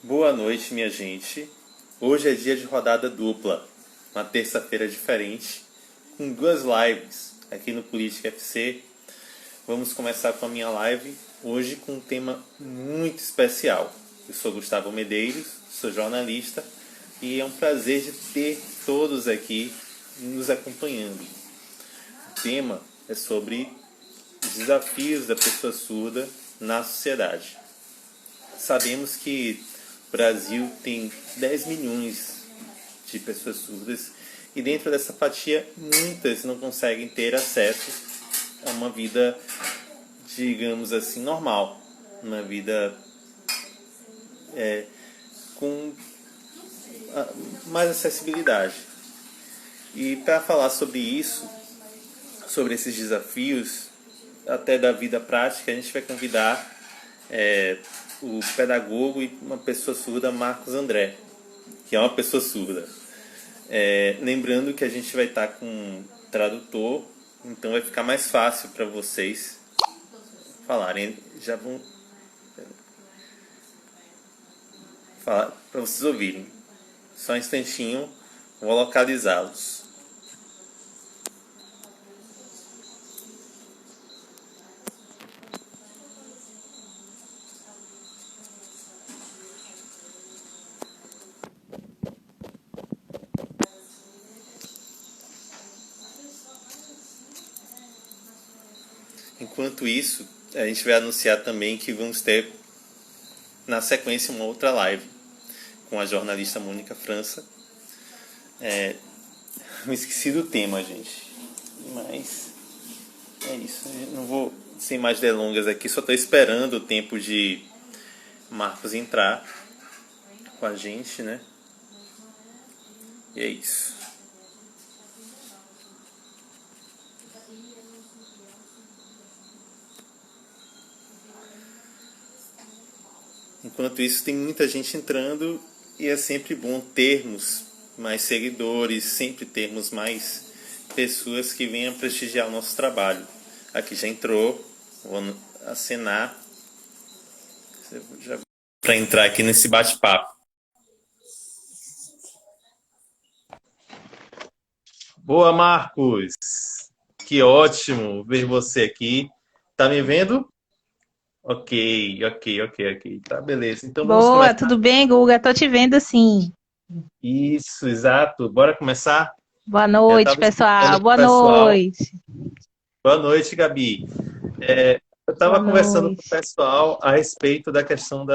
Boa noite, minha gente. Hoje é dia de rodada dupla, uma terça-feira diferente, com duas lives aqui no Política FC. Vamos começar com a minha live hoje com um tema muito especial. Eu sou Gustavo Medeiros, sou jornalista e é um prazer de ter todos aqui nos acompanhando. O tema é sobre os desafios da pessoa surda na sociedade. Sabemos que o Brasil tem 10 milhões de pessoas surdas e dentro dessa fatia muitas não conseguem ter acesso a uma vida, digamos assim, normal, uma vida com mais acessibilidade. E para falar sobre isso, sobre esses desafios, até da vida prática, a gente vai convidar o pedagogo e uma pessoa surda, Marcos André, que é uma pessoa surda. Lembrando que a gente vai estar com um tradutor, então vai ficar mais fácil para vocês falarem. Já vão falar para vocês ouvirem. Só um instantinho, vou localizá-los. Enquanto isso, a gente vai anunciar também que vamos ter na sequência uma outra live com a jornalista Mônica França. Me esqueci do tema, gente, mas é isso. Não vou sem mais delongas aqui, só estou esperando o tempo de Marcos entrar com a gente, né? E é isso. Enquanto isso, tem muita gente entrando e é sempre bom termos mais seguidores, sempre termos mais pessoas que venham prestigiar o nosso trabalho. Aqui já entrou, vou acenar para entrar aqui nesse bate-papo. Boa, Marcos! Que ótimo ver você aqui. Tá me vendo? Ok. Tá, beleza. Então vamos Boa, começar. tudo bem, Guga? Tô te vendo sim. Isso, exato. Bora começar? Boa Eu noite, estava explicando pessoal. para o Boa pessoal. noite. Boa noite, Gabi. Eu Boa estava conversando com o noite. pessoal a respeito da questão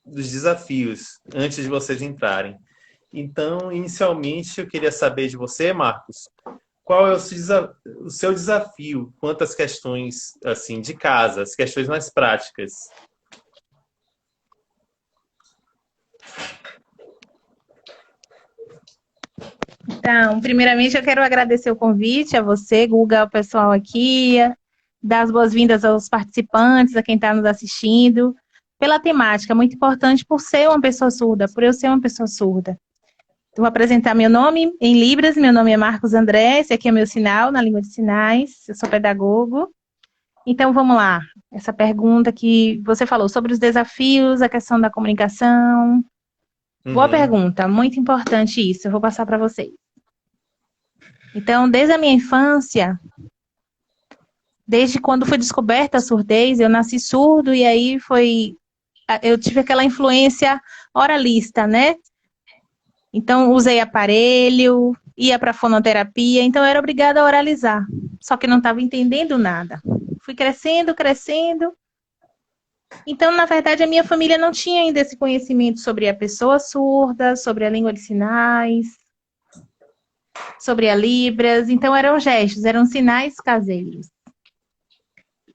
dos desafios antes de vocês entrarem. Então, inicialmente, eu queria saber de você, Marcos, qual é o seu desafio quanto às questões assim de casa, as questões mais práticas. Então, primeiramente eu quero agradecer o convite a você, Guga, ao pessoal aqui, dar as boas-vindas aos participantes, a quem está nos assistindo, pela temática, muito importante por ser uma pessoa surda, por eu ser uma pessoa surda. Vou apresentar meu nome em Libras, meu nome é Marcos André, esse aqui é meu sinal na língua de sinais, eu sou pedagogo. Então, vamos lá. Essa pergunta que você falou sobre os desafios, a questão da comunicação. Boa Uhum, pergunta, muito importante isso. Eu vou passar para vocês. Então, desde a minha infância, desde quando foi descoberta a surdez, eu nasci surdo e aí eu tive aquela influência oralista, né? Então, usei aparelho, ia para fonoterapia, então eu era obrigada a oralizar. Só que não estava entendendo nada. Fui crescendo, crescendo. Então, na verdade, a minha família não tinha ainda esse conhecimento sobre a pessoa surda, sobre a língua de sinais, sobre a Libras. Então, eram gestos, eram sinais caseiros.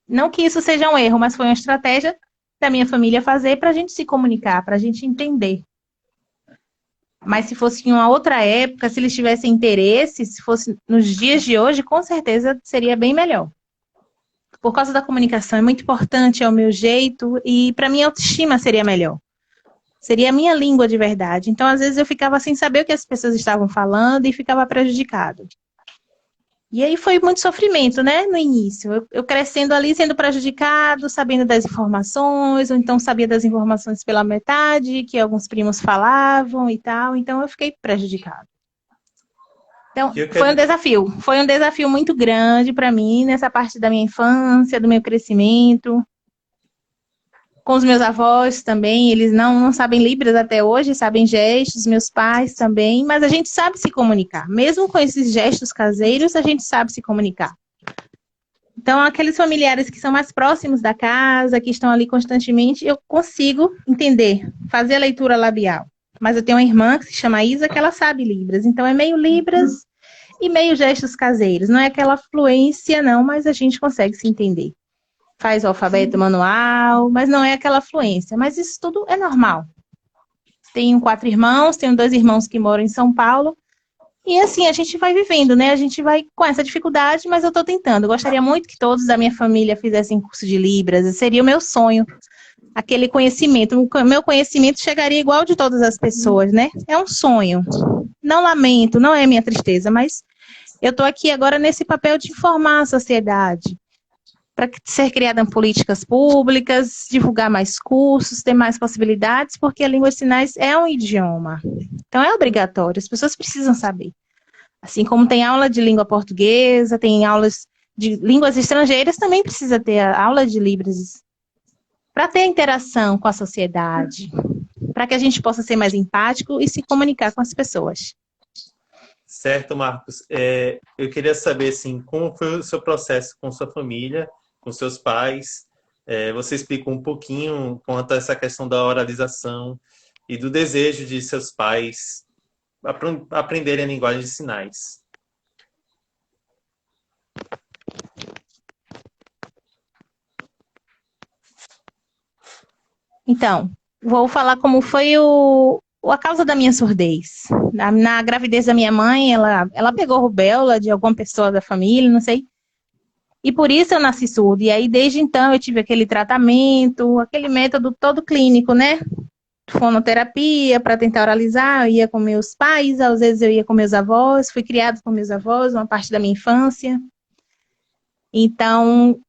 Não que isso seja um erro, mas foi uma estratégia da minha família fazer para a gente se comunicar, para a gente entender. Mas se fosse em uma outra época, se eles tivessem interesse, se fosse nos dias de hoje, com certeza seria bem melhor. Por causa da comunicação, é muito importante, é o meu jeito, e para minha autoestima seria melhor. Seria a minha língua de verdade. Então, às vezes, eu ficava sem saber o que as pessoas estavam falando e ficava prejudicado. E aí foi muito sofrimento, né, no início. Eu crescendo ali, sendo prejudicado, sabendo das informações, ou então sabia das informações pela metade, que alguns primos falavam e tal, então eu fiquei prejudicado. Então, E eu quero... foi um desafio muito grande para mim nessa parte da minha infância, do meu crescimento. Com os meus avós também, eles não sabem Libras até hoje, sabem gestos, meus pais também, mas a gente sabe se comunicar. Mesmo com esses gestos caseiros, a gente sabe se comunicar. Então, aqueles familiares que são mais próximos da casa, que estão ali constantemente, eu consigo entender, fazer a leitura labial. Mas eu tenho uma irmã que se chama Isa, que ela sabe Libras. Então, é meio Libras e meio gestos caseiros. Não é aquela fluência, não, mas a gente consegue se entender. Faz o alfabeto manual, mas não é aquela fluência. Mas isso tudo é normal. Tenho 4 irmãos, tenho 2 irmãos que moram em São Paulo. E assim, a gente vai vivendo, né? A gente vai com essa dificuldade, mas eu estou tentando. Eu gostaria muito que todos da minha família fizessem curso de Libras. Seria o meu sonho. Aquele conhecimento. O meu conhecimento chegaria igual ao de todas as pessoas, né? É um sonho. Não lamento, não é minha tristeza, mas eu estou aqui agora nesse papel de informar a sociedade. Para ser criada políticas públicas, divulgar mais cursos, ter mais possibilidades, porque a língua de sinais é um idioma. Então, é obrigatório, as pessoas precisam saber. Assim como tem aula de língua portuguesa, tem aulas de línguas estrangeiras, também precisa ter a aula de Libras, para ter interação com a sociedade, para que a gente possa ser mais empático e se comunicar com as pessoas. Certo, Marcos. Eu queria saber, assim, como foi o seu processo com sua família, com seus pais. Você explicou um pouquinho quanto a essa questão da oralização e do desejo de seus pais aprenderem a linguagem de sinais. Então, vou falar como foi a causa da minha surdez. Na gravidez da minha mãe, ela pegou rubéola de alguma pessoa da família, não sei. E por isso eu nasci surda. E aí, desde então, eu tive aquele tratamento, aquele método todo clínico, né? Fonoterapia, para tentar oralizar. Eu ia com meus pais, às vezes eu ia com meus avós. Fui criada com meus avós, uma parte da minha infância. Então,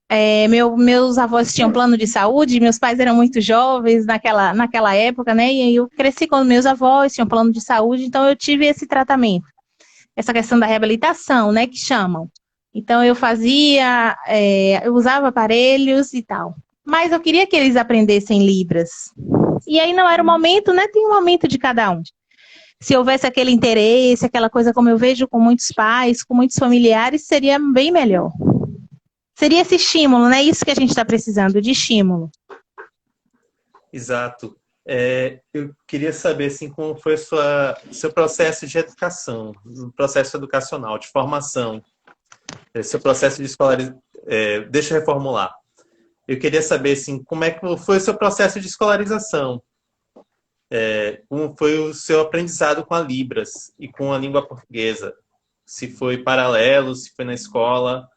meus avós tinham plano de saúde, meus pais eram muito jovens naquela época, né? E aí eu cresci com meus avós, tinham plano de saúde, então eu tive esse tratamento. Essa questão da reabilitação, né? Que chamam. Então, eu fazia, eu usava aparelhos e tal. Mas eu queria que eles aprendessem Libras. E aí não era o momento, né? Tem um momento de cada um. Se houvesse aquele interesse, aquela coisa como eu vejo com muitos pais, com muitos familiares, seria bem melhor. Seria esse estímulo, né? Isso que a gente está precisando, de estímulo. Exato. Eu queria saber, assim, como foi o seu processo de educação, o processo educacional, de formação. Seu processo de escolarização. Deixa eu reformular. Eu queria saber, assim, como é que foi o seu processo de escolarização. Como foi o seu aprendizado com a Libras e com a língua portuguesa. Se foi paralelo, se foi na escola.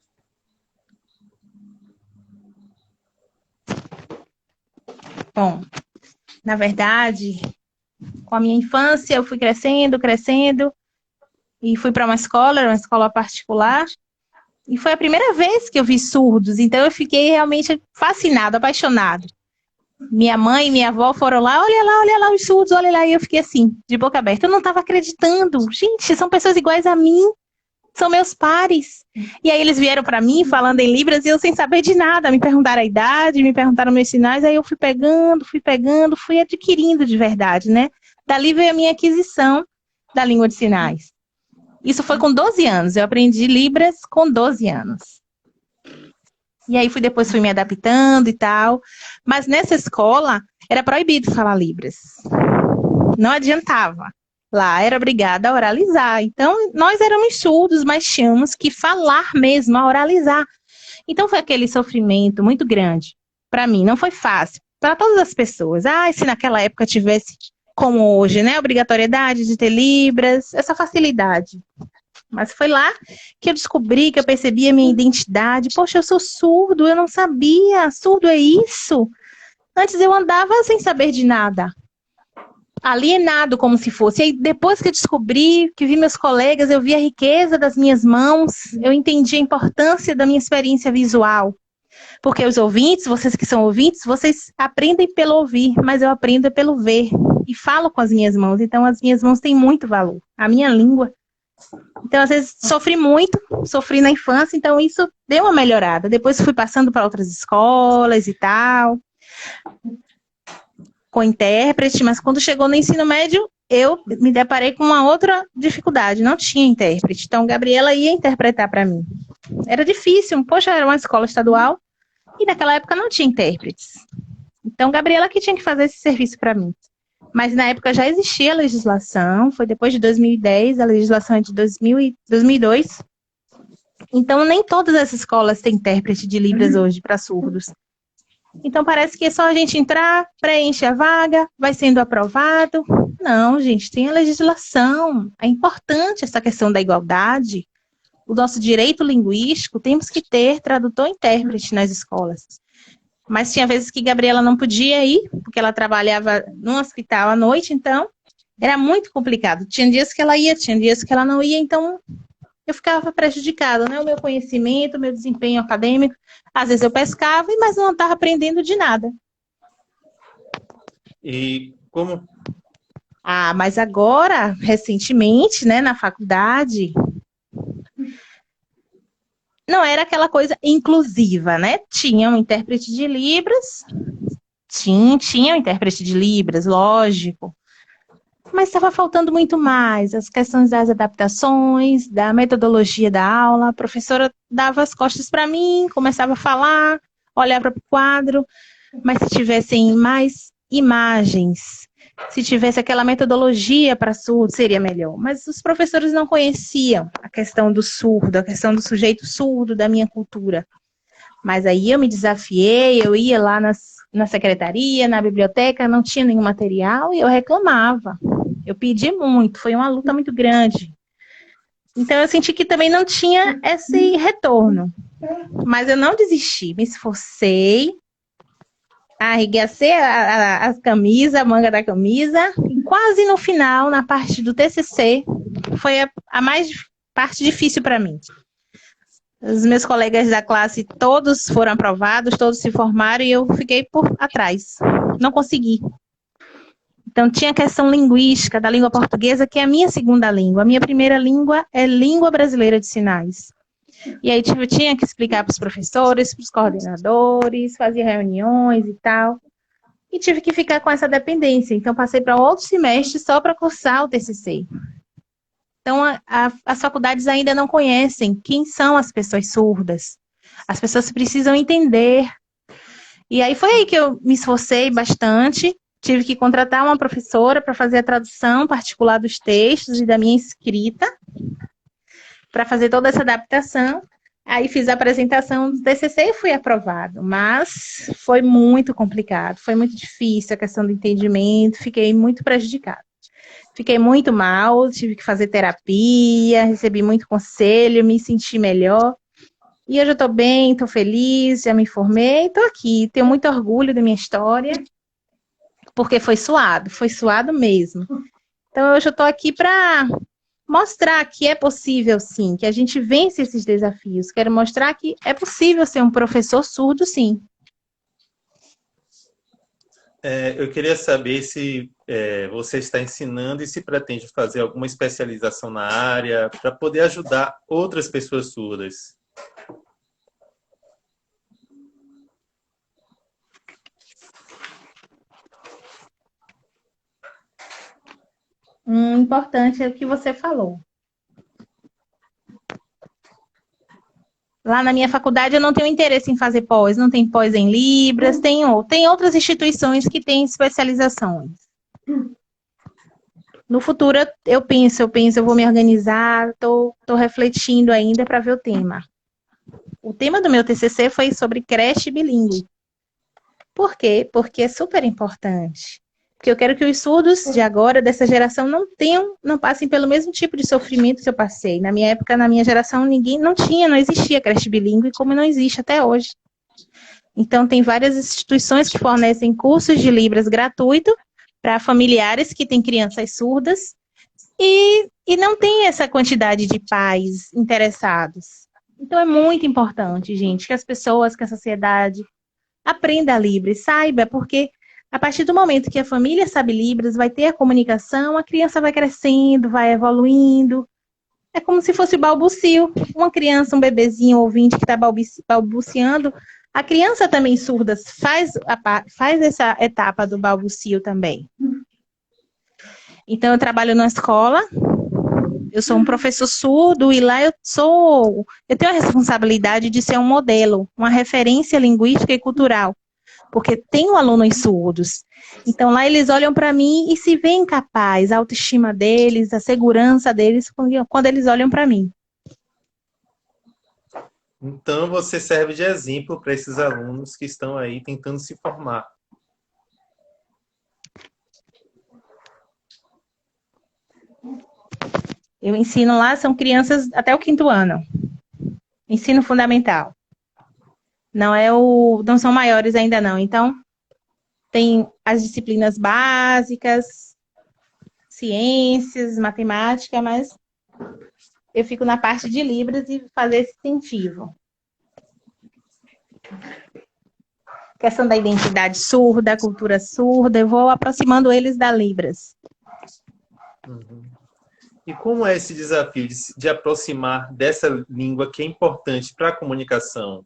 Bom, na verdade, com a minha infância, eu fui crescendo, e fui para uma escola particular. E foi a primeira vez que eu vi surdos, então eu fiquei realmente fascinada, apaixonada. Minha mãe e minha avó foram lá, olha lá os surdos, olha lá, e eu fiquei assim, de boca aberta. Eu não estava acreditando. Gente, são pessoas iguais a mim, são meus pares. E aí eles vieram para mim falando em Libras e eu sem saber de nada, me perguntaram a idade, me perguntaram meus sinais, aí eu fui pegando, fui adquirindo de verdade, né? Dali veio a minha aquisição da língua de sinais. Isso foi com 12 anos. Eu aprendi Libras com 12 anos. E aí depois fui me adaptando e tal. Mas nessa escola era proibido falar Libras. Não adiantava. Lá era obrigada a oralizar. Então nós éramos surdos, mas tínhamos que falar mesmo, a oralizar. Então foi aquele sofrimento muito grande. Para mim, não foi fácil. Para todas as pessoas. Se naquela época tivesse como hoje, né? Obrigatoriedade de ter Libras, essa facilidade. Mas foi lá que eu descobri, que eu percebi a minha identidade. Poxa, eu sou surdo, eu não sabia. Surdo é isso? Antes eu andava sem saber de nada. alienado como se fosse. E aí, depois que eu descobri, que vi meus colegas, eu vi a riqueza das minhas mãos, eu entendi a importância da minha experiência visual. Porque os ouvintes, vocês que são ouvintes, vocês aprendem pelo ouvir, mas eu aprendo pelo ver. E falo com as minhas mãos, então as minhas mãos têm muito valor. A minha língua. Então, às vezes, sofri na infância, então isso deu uma melhorada. Depois fui passando para outras escolas e tal, com intérprete, mas quando chegou no ensino médio, eu me deparei com uma outra dificuldade, não tinha intérprete. Então, Gabriela ia interpretar para mim. Era difícil, poxa, era uma escola estadual, e naquela época não tinha intérpretes. Então, Gabriela que tinha que fazer esse serviço para mim. Mas na época já existia a legislação, foi depois de 2010, a legislação é de 2002. Então, nem todas as escolas têm intérprete de Libras hoje para surdos. Então, parece que é só a gente entrar, preenche a vaga, vai sendo aprovado. Não, gente, tem a legislação. É importante essa questão da igualdade. O nosso direito linguístico, temos que ter tradutor e intérprete nas escolas. Mas tinha vezes que Gabriela não podia ir, porque ela trabalhava num hospital à noite, então era muito complicado. Tinha dias que ela ia, tinha dias que ela não ia, então eu ficava prejudicada, né? O meu conhecimento, o meu desempenho acadêmico. Às vezes eu pescava, mas não estava aprendendo de nada. E como? Ah, mas agora, recentemente, né, na faculdade, não era aquela coisa inclusiva, né? Tinha um intérprete de Libras, tinha um intérprete de Libras, lógico, mas estava faltando muito mais, as questões das adaptações, da metodologia da aula. A professora dava as costas para mim, começava a falar, olhava para o quadro, mas se tivessem mais imagens, se tivesse aquela metodologia para surdo, seria melhor. Mas os professores não conheciam a questão do surdo, a questão do sujeito surdo, da minha cultura. Mas aí eu me desafiei, eu ia lá na secretaria, na biblioteca, não tinha nenhum material e eu reclamava. Eu pedi muito, foi uma luta muito grande. Então eu senti que também não tinha esse retorno. Mas eu não desisti, me esforcei, arregacei a camisa, a manga da camisa, e quase no final, na parte do TCC, foi a mais parte difícil para mim. Os meus colegas da classe, todos foram aprovados, todos se formaram e eu fiquei por atrás. Não consegui. Então, tinha a questão linguística da língua portuguesa, que é a minha segunda língua. A minha primeira língua é língua brasileira de sinais. E aí eu tinha que explicar para os professores, para os coordenadores, fazia reuniões e tal. E tive que ficar com essa dependência. Então, passei para outro semestre só para cursar o TCC. Então, as faculdades ainda não conhecem quem são as pessoas surdas. As pessoas precisam entender. E aí foi aí que eu me esforcei bastante. Tive que contratar uma professora para fazer a tradução particular dos textos e da minha escrita, para fazer toda essa adaptação. Aí fiz a apresentação do TCC e fui aprovado. Mas foi muito complicado, foi muito difícil a questão do entendimento, fiquei muito prejudicada. Fiquei muito mal, tive que fazer terapia, recebi muito conselho, me senti melhor. E hoje eu estou bem, estou feliz, já me formei, estou aqui. Tenho muito orgulho da minha história, porque foi suado mesmo. Então hoje eu estou aqui para mostrar que é possível sim, que a gente vence esses desafios. Quero mostrar que é possível ser um professor surdo, sim. Eu queria saber se você está ensinando e se pretende fazer alguma especialização na área para poder ajudar outras pessoas surdas. Importante é o que você falou. Lá na minha faculdade eu não tenho interesse em fazer pós, não tem pós em Libras, tem outras instituições que têm especializações. No futuro eu vou me organizar, estou refletindo ainda para ver o tema. O tema do meu TCC foi sobre creche bilíngue. Por quê? Porque é super importante. Porque eu quero que os surdos de agora, dessa geração, não passem pelo mesmo tipo de sofrimento que eu passei. Na minha época, na minha geração, não existia creche bilíngue, como não existe até hoje. Então, tem várias instituições que fornecem cursos de Libras gratuito para familiares que têm crianças surdas e não tem essa quantidade de pais interessados. Então é muito importante, gente, que as pessoas, que a sociedade aprenda Libras, saiba, porque a partir do momento que a família sabe Libras, vai ter a comunicação, a criança vai crescendo, vai evoluindo. É como se fosse balbucio. Uma criança, um bebezinho ouvinte que está balbuciando, a criança também surda faz essa etapa do balbucio também. Então, eu trabalho na escola, eu sou um professor surdo e lá eu tenho a responsabilidade de ser um modelo, uma referência linguística e cultural, porque tenho alunos surdos. Então, lá eles olham para mim e se veem capazes, a autoestima deles, a segurança deles, quando eles olham para mim. Então, você serve de exemplo para esses alunos que estão aí tentando se formar. Eu ensino lá, são crianças até o 5º ano. Ensino fundamental. Não são maiores ainda não. Então, tem as disciplinas básicas, ciências, matemática, mas eu fico na parte de Libras e fazer esse incentivo. Questão da identidade surda, cultura surda, eu vou aproximando eles da Libras. Uhum. E como é esse desafio de aproximar dessa língua que é importante para a comunicação?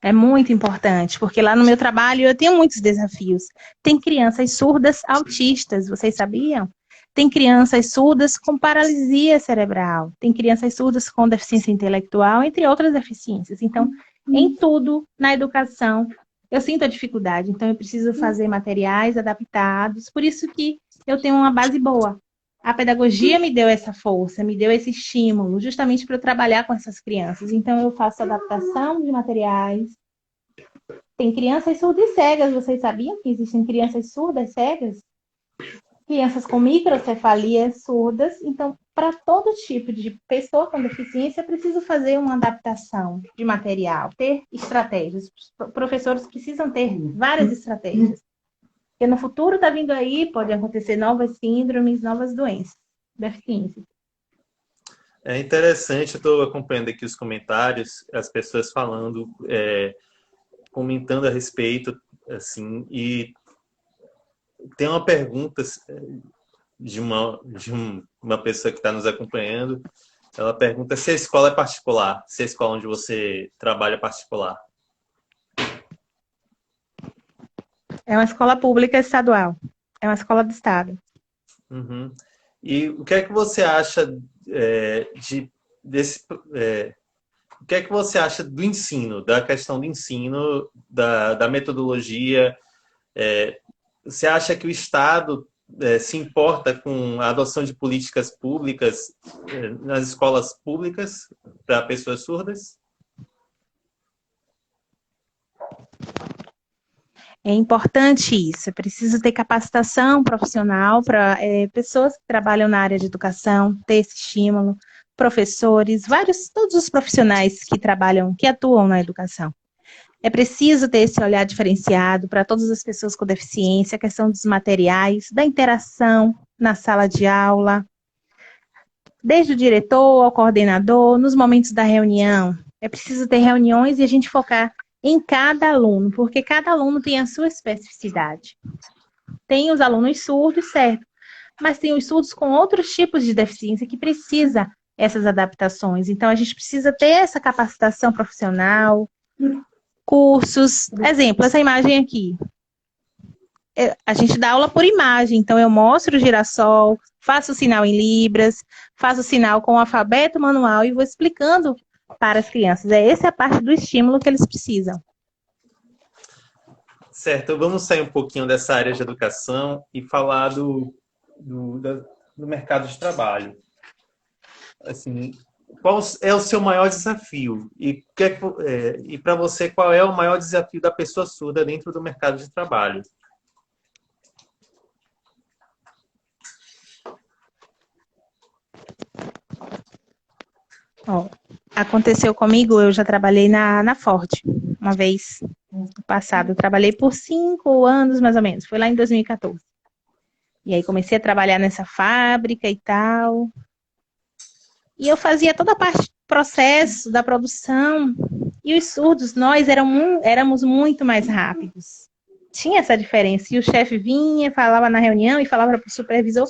É muito importante, porque lá no meu trabalho eu tenho muitos desafios. Tem crianças surdas autistas, vocês sabiam? Tem crianças surdas com paralisia cerebral, tem crianças surdas com deficiência intelectual, entre outras deficiências. Então, em tudo, na educação, eu sinto a dificuldade. Então, eu preciso fazer materiais adaptados. Por isso que eu tenho uma base boa. A pedagogia me deu essa força, me deu esse estímulo, justamente para eu trabalhar com essas crianças. Então, eu faço adaptação de materiais. Tem crianças surdas e cegas, vocês sabiam que existem crianças surdas cegas? Crianças com microcefalias surdas. Então, para todo tipo de pessoa com deficiência, é preciso fazer uma adaptação de material, ter estratégias. Os professores precisam ter várias estratégias. Porque no futuro está vindo aí, pode acontecer novas síndromes, novas doenças, deficiências. É interessante, eu estou acompanhando aqui os comentários, as pessoas falando, comentando a respeito, assim, e tem uma pergunta de uma pessoa que está nos acompanhando. Ela pergunta se a escola é particular, se a escola onde você trabalha é particular. É uma escola pública estadual. É uma escola do estado. Uhum. E o que é que você acha desse... o que é que você acha do ensino, da questão do ensino, da metodologia? Você acha que o Estado se importa com a adoção de políticas públicas nas escolas públicas para pessoas surdas? É importante isso, é preciso ter capacitação profissional para pessoas que trabalham na área de educação, ter esse estímulo, professores, todos os profissionais que trabalham, que atuam na educação. É preciso ter esse olhar diferenciado para todas as pessoas com deficiência, a questão dos materiais, da interação na sala de aula, desde o diretor ao coordenador, nos momentos da reunião. É preciso ter reuniões e a gente focar em cada aluno, porque cada aluno tem a sua especificidade. Tem os alunos surdos, certo, mas tem os surdos com outros tipos de deficiência que precisa essas adaptações. Então, a gente precisa ter essa capacitação profissional, cursos. Exemplo, essa imagem aqui. A gente dá aula por imagem, então eu mostro o girassol, faço o sinal em Libras, faço o sinal com o alfabeto manual e vou explicando para as crianças. Essa é a parte do estímulo que eles precisam. Certo, vamos sair um pouquinho dessa área de educação e falar do mercado de trabalho. Assim, qual é o seu maior desafio? E para você, qual é o maior desafio da pessoa surda dentro do mercado de trabalho? Ó, aconteceu comigo, eu já trabalhei na Ford uma vez no passado. Eu trabalhei por 5 anos, mais ou menos. Foi lá em 2014. E aí comecei a trabalhar nessa fábrica e tal. E eu fazia toda a parte do processo, da produção. E os surdos, nós éramos muito mais rápidos. Tinha essa diferença. E o chefe vinha, falava na reunião e falava para o supervisor: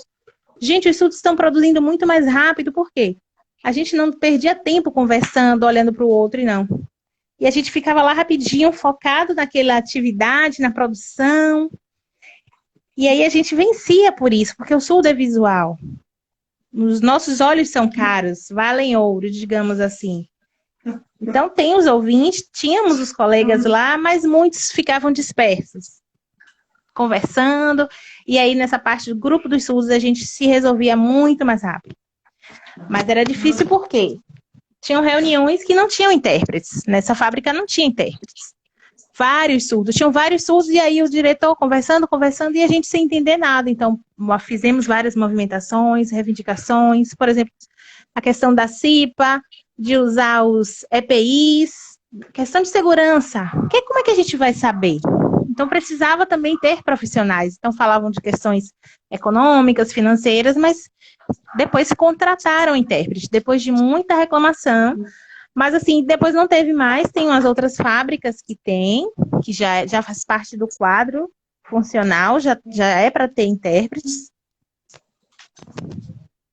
gente, os surdos estão produzindo muito mais rápido, por quê? A gente não perdia tempo conversando, olhando para o outro e não. E a gente ficava lá rapidinho, focado naquela atividade, na produção. E aí a gente vencia por isso, porque o surdo é visual. Os nossos olhos são caros, valem ouro, digamos assim. Então, tem os ouvintes, tínhamos os colegas lá, mas muitos ficavam dispersos, conversando. E aí, nessa parte do grupo dos surdos, a gente se resolvia muito mais rápido. Mas era difícil porque tinham reuniões que não tinham intérpretes. Nessa fábrica não tinha intérpretes. Vários surdos, tinham vários surdos, e aí o diretor conversando, e a gente sem entender nada. Então, fizemos várias movimentações, reivindicações, por exemplo, a questão da CIPA, de usar os EPIs, questão de segurança. Como é que a gente vai saber? Então, precisava também ter profissionais. Então, falavam de questões econômicas, financeiras, mas depois contrataram intérpretes, depois de muita reclamação. Mas, assim, depois não teve mais. Tem umas outras fábricas que já faz parte do quadro funcional, já é para ter intérpretes.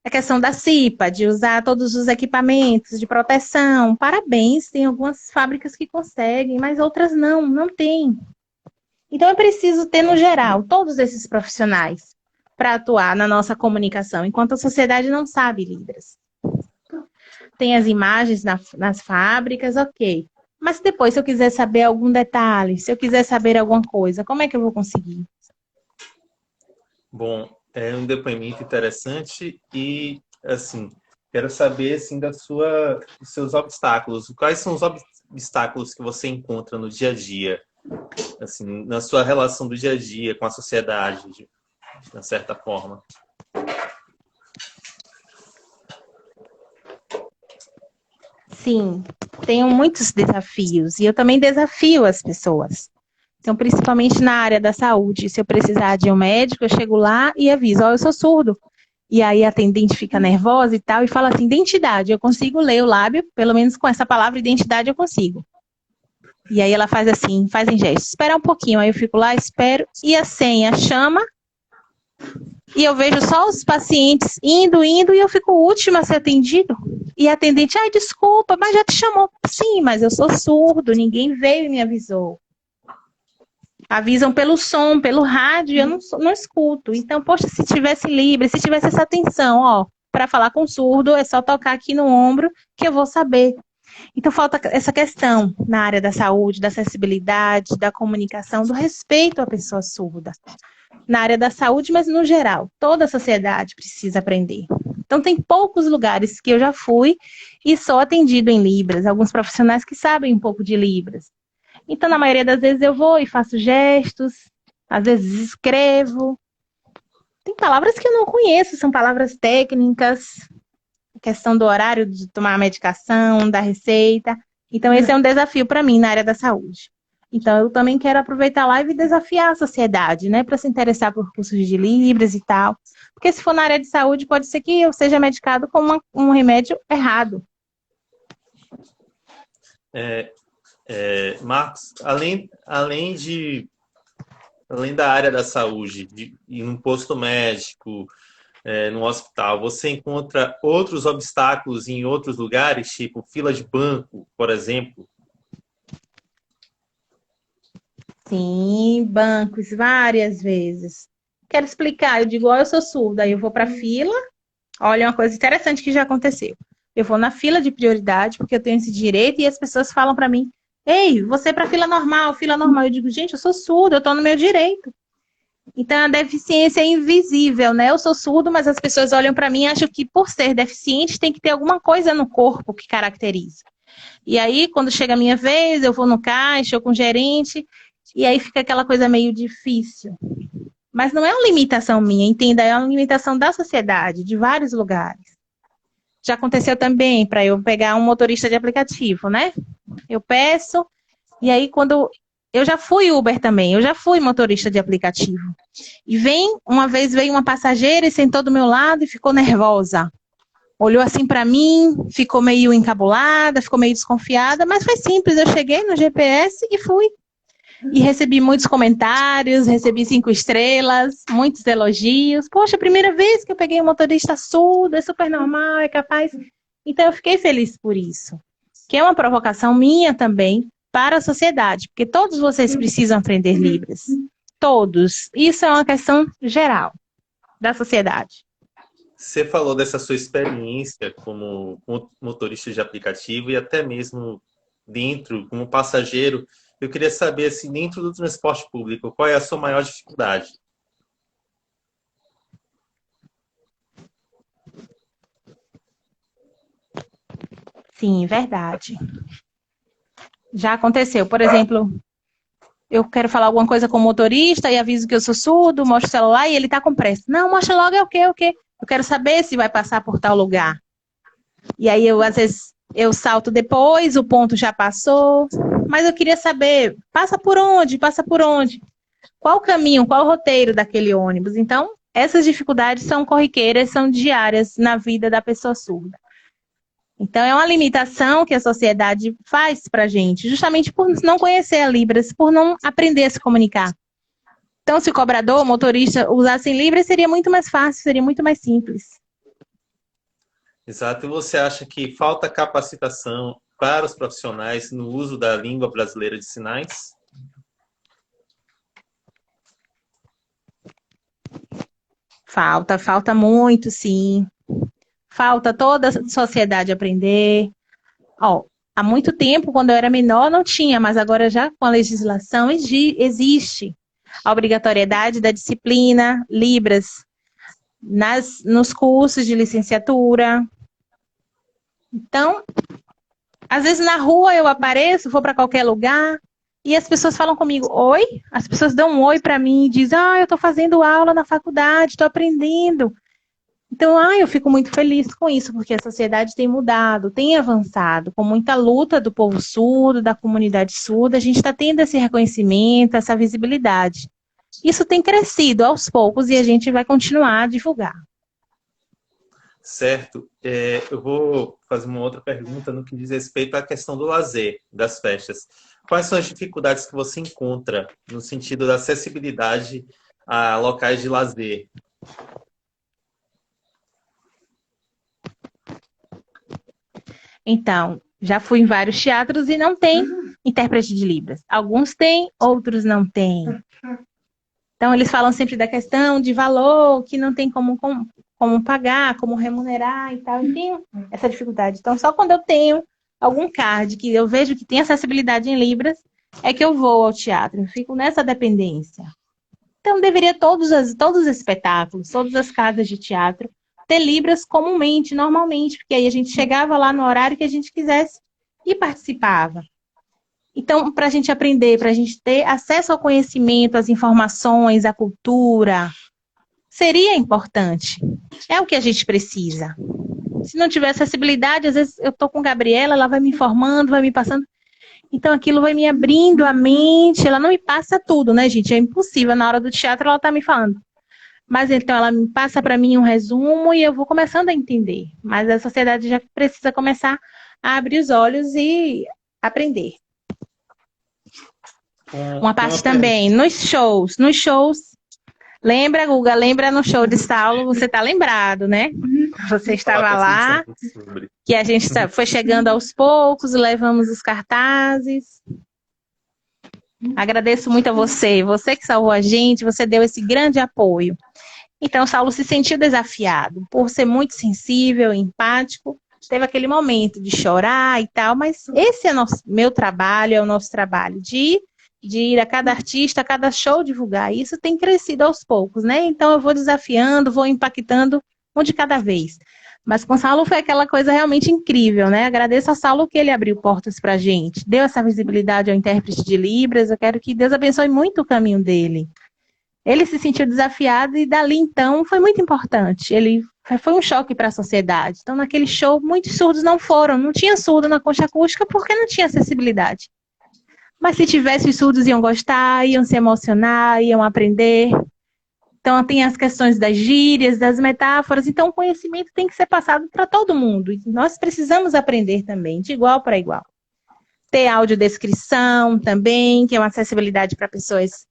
A questão da CIPA, de usar todos os equipamentos de proteção. Parabéns, tem algumas fábricas que conseguem, mas outras não tem. Então, é preciso ter, no geral, todos esses profissionais para atuar na nossa comunicação, enquanto a sociedade não sabe Libras. Tem as imagens nas fábricas, ok. Mas depois, se eu quiser saber algum detalhe, se eu quiser saber alguma coisa, como é que eu vou conseguir? Bom, é um depoimento interessante e, assim, quero saber, assim, dos seus obstáculos. Quais são os obstáculos que você encontra no dia a dia, assim, na sua relação do dia a dia com a sociedade, de uma certa forma? Sim, tenho muitos desafios e eu também desafio as pessoas. Então, principalmente na área da saúde, se eu precisar de um médico, eu chego lá e aviso: ó, eu sou surdo. E aí a atendente fica nervosa e tal, e fala assim: identidade, eu consigo ler o lábio, pelo menos com essa palavra identidade eu consigo. E aí ela faz assim, faz em gesto: espera um pouquinho. Aí eu fico lá, espero, e a senha chama, e eu vejo só os pacientes indo, e eu fico o último a ser atendido. E a atendente: ai, desculpa, mas já te chamou. Sim, mas eu sou surdo, ninguém veio e me avisou. Avisam pelo som, pelo rádio, eu não escuto. Então, poxa, se tivesse Libra, se tivesse essa atenção, ó, para falar com surdo, é só tocar aqui no ombro que eu vou saber. Então, falta essa questão na área da saúde, da acessibilidade, da comunicação, do respeito à pessoa surda. Na área da saúde, mas no geral, toda a sociedade precisa aprender. Então, tem poucos lugares que eu já fui e sou atendido em Libras, alguns profissionais que sabem um pouco de Libras. Então, na maioria das vezes, eu vou e faço gestos, às vezes escrevo. Tem palavras que eu não conheço, são palavras técnicas, a questão do horário de tomar a medicação, da receita. Então, esse é um desafio para mim na área da saúde. Então, eu também quero aproveitar a live e desafiar a sociedade, né, para se interessar por cursos de Libras e tal. Porque se for na área de saúde, pode ser que eu seja medicado com um remédio errado. Marcos, além da área da saúde, de ir num posto médico, no hospital, você encontra outros obstáculos em outros lugares, tipo fila de banco, por exemplo? Sim, bancos, várias vezes. Quero explicar, eu digo: ó, eu sou surda, aí eu vou para a fila. Olha, uma coisa interessante que já aconteceu. Eu vou na fila de prioridade, porque eu tenho esse direito, e as pessoas falam para mim: ei, você é para fila normal, fila normal. Eu digo: gente, eu sou surda, eu estou no meu direito. Então, a deficiência é invisível, né? Eu sou surdo, mas as pessoas olham para mim e acham que, por ser deficiente, tem que ter alguma coisa no corpo que caracteriza. E aí, quando chega a minha vez, eu vou no caixa ou com o gerente, e aí fica aquela coisa meio difícil. Mas não é uma limitação minha, entenda, é uma limitação da sociedade, de vários lugares. já aconteceu também para eu pegar um motorista de aplicativo, né? Eu peço, e aí quando eu já fui Uber também, eu já fui motorista de aplicativo. E uma vez veio uma passageira e sentou do meu lado e ficou nervosa. Olhou assim para mim, ficou meio encabulada, ficou meio desconfiada, mas foi simples, eu cheguei no GPS e fui. E recebi muitos comentários, recebi 5 estrelas, muitos elogios. Poxa, primeira vez que eu peguei um motorista surdo, é super normal, é capaz. Então eu fiquei feliz por isso. Que é uma provocação minha também para a sociedade, porque todos vocês precisam aprender Libras. Todos. Isso é uma questão geral da sociedade. Você falou dessa sua experiência como motorista de aplicativo e até mesmo dentro, como passageiro. Eu queria saber, assim, dentro do transporte público, qual é a sua maior dificuldade? Sim, verdade. Já aconteceu. Por exemplo, eu quero falar alguma coisa com o motorista e aviso que eu sou surdo, mostro o celular e ele está com pressa. Não, mostra logo é o quê, o quê? Eu quero saber se vai passar por tal lugar. E aí, às vezes, eu salto depois, o ponto já passou. Mas eu queria saber, passa por onde? Passa por onde? Qual o caminho, qual o roteiro daquele ônibus? Então, essas dificuldades são corriqueiras, são diárias na vida da pessoa surda. Então, é uma limitação que a sociedade faz para a gente, justamente por não conhecer a Libras, por não aprender a se comunicar. Então, se o cobrador, o motorista, usassem Libras, seria muito mais fácil, seria muito mais simples. Exato. E você acha que falta capacitação para os profissionais no uso da língua brasileira de sinais? Falta muito, sim. Falta toda a sociedade aprender. Ó, há muito tempo, quando eu era menor, não tinha, mas agora já com a legislação existe a obrigatoriedade da disciplina Libras nos cursos de licenciatura. Então, às vezes na rua eu apareço, vou para qualquer lugar e as pessoas falam comigo, oi? As pessoas dão um oi para mim e dizem, eu estou fazendo aula na faculdade, estou aprendendo. Então, eu fico muito feliz com isso, porque a sociedade tem mudado, tem avançado, com muita luta do povo surdo, da comunidade surda, a gente está tendo esse reconhecimento, essa visibilidade. Isso tem crescido aos poucos e a gente vai continuar a divulgar. Certo. Eu vou fazer uma outra pergunta no que diz respeito à questão do lazer, das festas. Quais são as dificuldades que você encontra no sentido da acessibilidade a locais de lazer? Então, já fui em vários teatros e não tem intérprete de Libras. Alguns têm, outros não têm. Então, eles falam sempre da questão de valor, que não tem como pagar, como remunerar e tal. E tem essa dificuldade. Então, só quando eu tenho algum card que eu vejo que tem acessibilidade em Libras, é que eu vou ao teatro. Eu fico nessa dependência. Então, deveria todos os espetáculos, todas as casas de teatro, ter Libras comumente, normalmente, porque aí a gente chegava lá no horário que a gente quisesse e participava. Então, para a gente aprender, para a gente ter acesso ao conhecimento, às informações, à cultura, seria importante. É o que a gente precisa. Se não tiver acessibilidade, às vezes eu estou com a Gabriela, ela vai me informando, vai me passando. Então, aquilo vai me abrindo a mente, ela não me passa tudo, né, gente? É impossível, na hora do teatro ela está me falando. Mas então ela me passa para mim um resumo e eu vou começando a entender. Mas a sociedade já precisa começar a abrir os olhos e aprender. Uma parte também, nos shows. Lembra, Guga? Lembra no show de Saulo? Você está lembrado, né? Você estava lá, que a gente foi chegando aos poucos, levamos os cartazes. Agradeço muito a você que salvou a gente, você deu esse grande apoio. Então, Saulo se sentiu desafiado por ser muito sensível, empático, teve aquele momento de chorar e tal, mas esse é meu trabalho, é o nosso trabalho, de ir a cada artista, a cada show divulgar. Isso tem crescido aos poucos, né? Então, eu vou desafiando, vou impactando um de cada vez. Mas com o Saulo foi aquela coisa realmente incrível, né? Agradeço ao Saulo que ele abriu portas pra gente, deu essa visibilidade ao intérprete de Libras. Eu quero que Deus abençoe muito o caminho dele. Ele se sentiu desafiado e dali então foi muito importante. Ele Foi um choque para a sociedade. Então, naquele show, muitos surdos não foram. Não tinha surdo na concha acústica porque não tinha acessibilidade. Mas se tivesse, os surdos iam gostar, iam se emocionar, iam aprender. Então, tem as questões das gírias, das metáforas. Então, o conhecimento tem que ser passado para todo mundo. E nós precisamos aprender também, de igual para igual. Ter audiodescrição também, que é uma acessibilidade para pessoas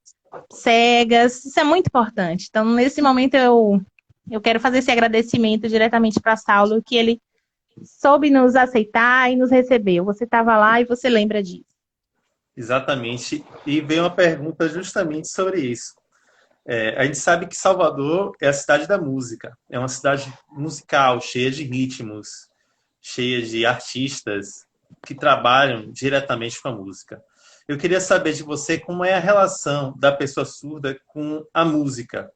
cegas. Isso é muito importante. Então, nesse momento, eu quero fazer esse agradecimento diretamente para Saulo, que ele soube nos aceitar e nos recebeu. Você estava lá e você lembra disso. Exatamente. E veio uma pergunta justamente sobre isso. A gente sabe que Salvador é a cidade da música. É uma cidade musical, cheia de ritmos, cheia de artistas que trabalham diretamente com a música. Eu queria saber de você como é a relação da pessoa surda com a música.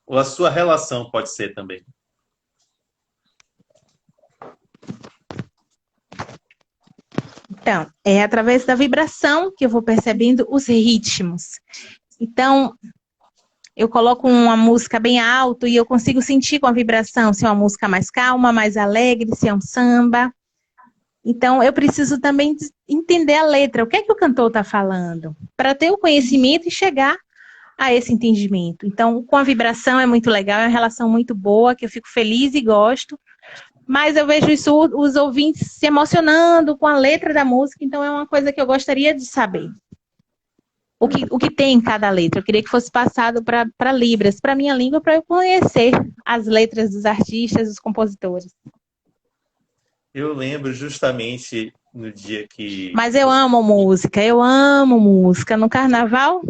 Ou a sua relação pode ser também. Então, é através da vibração que eu vou percebendo os ritmos. Então, eu coloco uma música bem alto e eu consigo sentir com a vibração se é uma música mais calma, mais alegre, se é um samba. Então, eu preciso também entender a letra, o que é que o cantor está falando, para ter o conhecimento e chegar a esse entendimento. Então, com a vibração é muito legal, é uma relação muito boa, que eu fico feliz e gosto. Mas eu vejo os ouvintes se emocionando com a letra da música, então é uma coisa que eu gostaria de saber. O que tem em cada letra. Eu queria que fosse passado para Libras, para a minha língua, para eu conhecer as letras dos artistas, dos compositores. Eu lembro justamente no dia que... Mas eu amo música. No carnaval,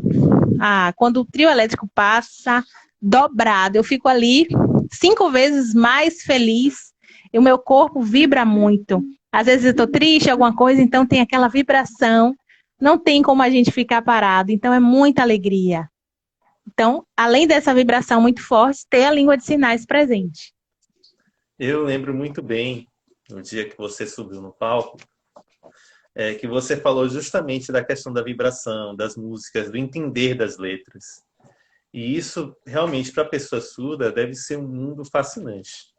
quando o trio elétrico passa dobrado, eu fico ali 5 vezes mais feliz e o meu corpo vibra muito. Às vezes eu estou triste, alguma coisa, então tem aquela vibração. Não tem como a gente ficar parado, então é muita alegria. Então, além dessa vibração muito forte, ter a língua de sinais presente. Eu lembro muito bem, no dia que você subiu no palco, que você falou justamente da questão da vibração, das músicas, do entender das letras. E isso, realmente, para a pessoa surda, deve ser um mundo fascinante.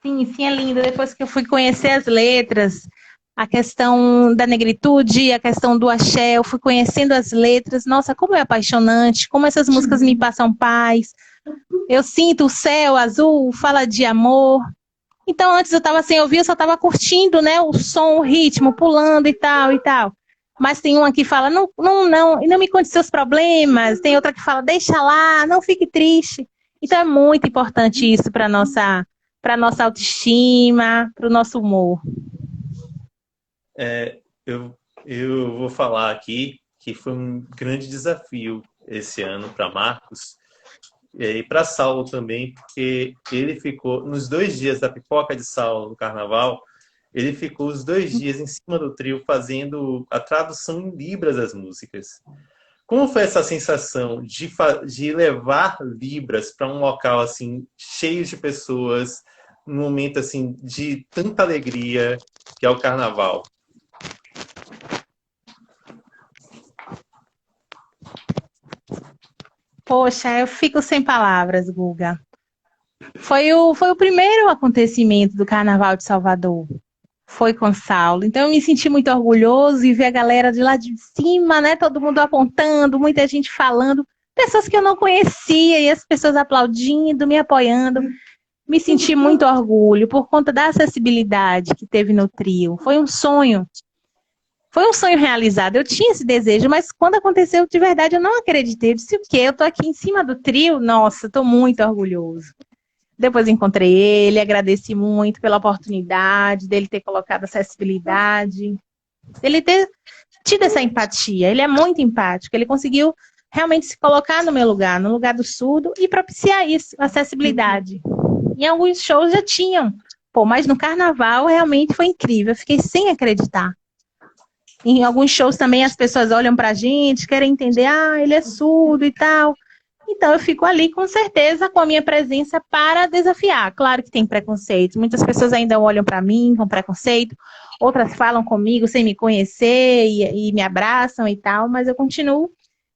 Sim, é lindo. Depois que eu fui conhecer as letras, a questão da negritude, a questão do axé, eu fui conhecendo as letras. Nossa, como é apaixonante, como essas músicas me passam paz. Eu sinto o céu azul, fala de amor. Então, antes eu estava sem ouvir, eu só estava curtindo, né, o som, o ritmo, pulando e tal, e tal. Mas tem uma que fala, não, não me conte seus problemas. Tem outra que fala, deixa lá, não fique triste. Então, é muito importante isso para nossa autoestima, para o nosso humor. Eu vou falar aqui que foi um grande desafio esse ano para Marcos e para Saulo também, porque ele ficou, nos 2 dias da pipoca de Saulo no carnaval, ele ficou os 2 dias em cima do trio fazendo a tradução em Libras das músicas. Como foi essa sensação de levar Libras para um local assim cheio de pessoas, num momento assim de tanta alegria que é o carnaval? Poxa, eu fico sem palavras, Guga. Foi o primeiro acontecimento do Carnaval de Salvador. Foi com Saulo. Então eu me senti muito orgulhoso e ver a galera de lá de cima, né? Todo mundo apontando, muita gente falando, pessoas que eu não conhecia e as pessoas aplaudindo, me apoiando. Me senti muito orgulho por conta da acessibilidade que teve no trio. Foi um sonho. Foi um sonho realizado. Eu tinha esse desejo, mas quando aconteceu de verdade eu não acreditei. Eu disse o quê? Eu tô aqui em cima do trio? Nossa, tô muito orgulhoso. Depois encontrei ele, agradeci muito pela oportunidade, dele ter colocado acessibilidade, dele ter tido essa empatia. Ele é muito empático, ele conseguiu realmente se colocar no meu lugar, no lugar do surdo, e propiciar isso, acessibilidade. Em alguns shows já tinham, mas no carnaval realmente foi incrível, eu fiquei sem acreditar. Em alguns shows também as pessoas olham pra gente, querem entender, ele é surdo e tal. Então eu fico ali com certeza com a minha presença para desafiar. Claro que tem preconceito. Muitas pessoas ainda olham para mim com preconceito, outras falam comigo sem me conhecer e me abraçam e tal, mas eu continuo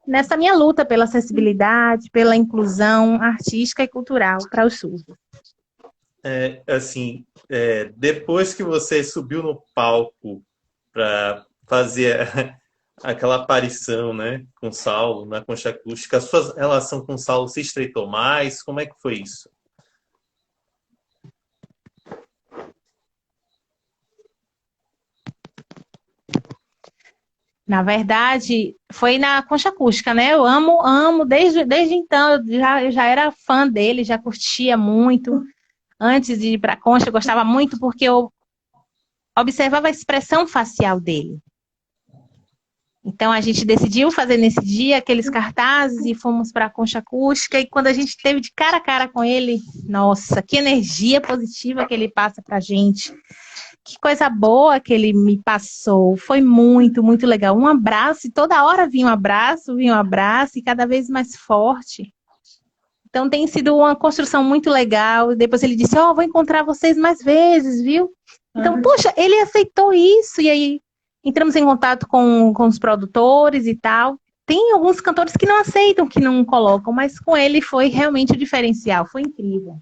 nessa minha luta pela acessibilidade, pela inclusão artística e cultural para os surdos. Assim, depois que você subiu no palco para fazer aquela aparição, né, com o Saulo na Concha Acústica, a sua relação com o Saulo se estreitou mais? Como é que foi isso? Na verdade, foi na Concha Acústica, né? Eu amo, desde então, eu já era fã dele, já curtia muito. Antes de ir para a Concha, eu gostava muito porque eu observava a expressão facial dele. Então, a gente decidiu fazer nesse dia aqueles cartazes e fomos para a Concha Acústica. E quando a gente esteve de cara a cara com ele, nossa, que energia positiva que ele passa para a gente. Que coisa boa que ele me passou. Foi muito, muito legal. Um abraço, e toda hora vinha um abraço, e cada vez mais forte. Então tem sido uma construção muito legal. Depois ele disse, vou encontrar vocês mais vezes, viu? Então, poxa, ele aceitou isso. E aí entramos em contato com os produtores e tal. Tem alguns cantores que não aceitam, que não colocam, mas com ele foi realmente o diferencial. Foi incrível.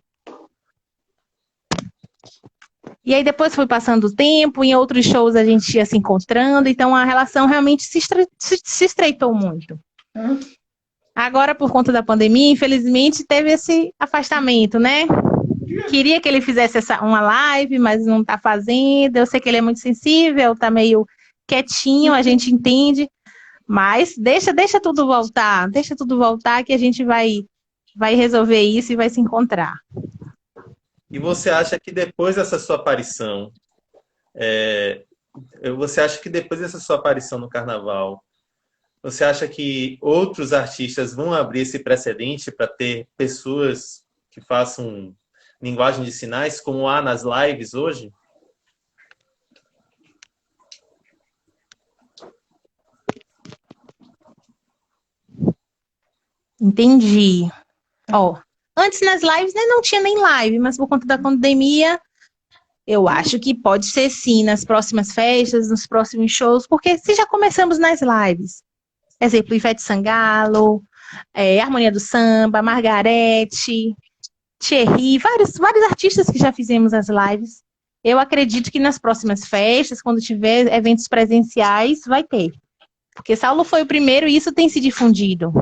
E aí depois foi passando o tempo, em outros shows a gente ia se encontrando, então a relação realmente se estreitou muito. Agora, por conta da pandemia, infelizmente, teve esse afastamento, né? Queria que ele fizesse uma live, mas não tá fazendo. Eu sei que ele é muito sensível, tá meio quietinho, a gente entende. Mas deixa tudo voltar que a gente vai resolver isso e vai se encontrar. E você acha que depois dessa sua aparição, no Carnaval, você acha que outros artistas vão abrir esse precedente para ter pessoas que façam linguagem de sinais, como há nas lives hoje? Entendi. Antes nas lives, né, não tinha nem live, mas por conta da pandemia, eu acho que pode ser sim, nas próximas festas, nos próximos shows, porque se já começamos nas lives, exemplo, Ivete Sangalo, Harmonia do Samba, Margarete, Thierry, vários artistas que já fizemos as lives, eu acredito que nas próximas festas, quando tiver eventos presenciais, vai ter. Porque Saulo foi o primeiro e isso tem se difundido.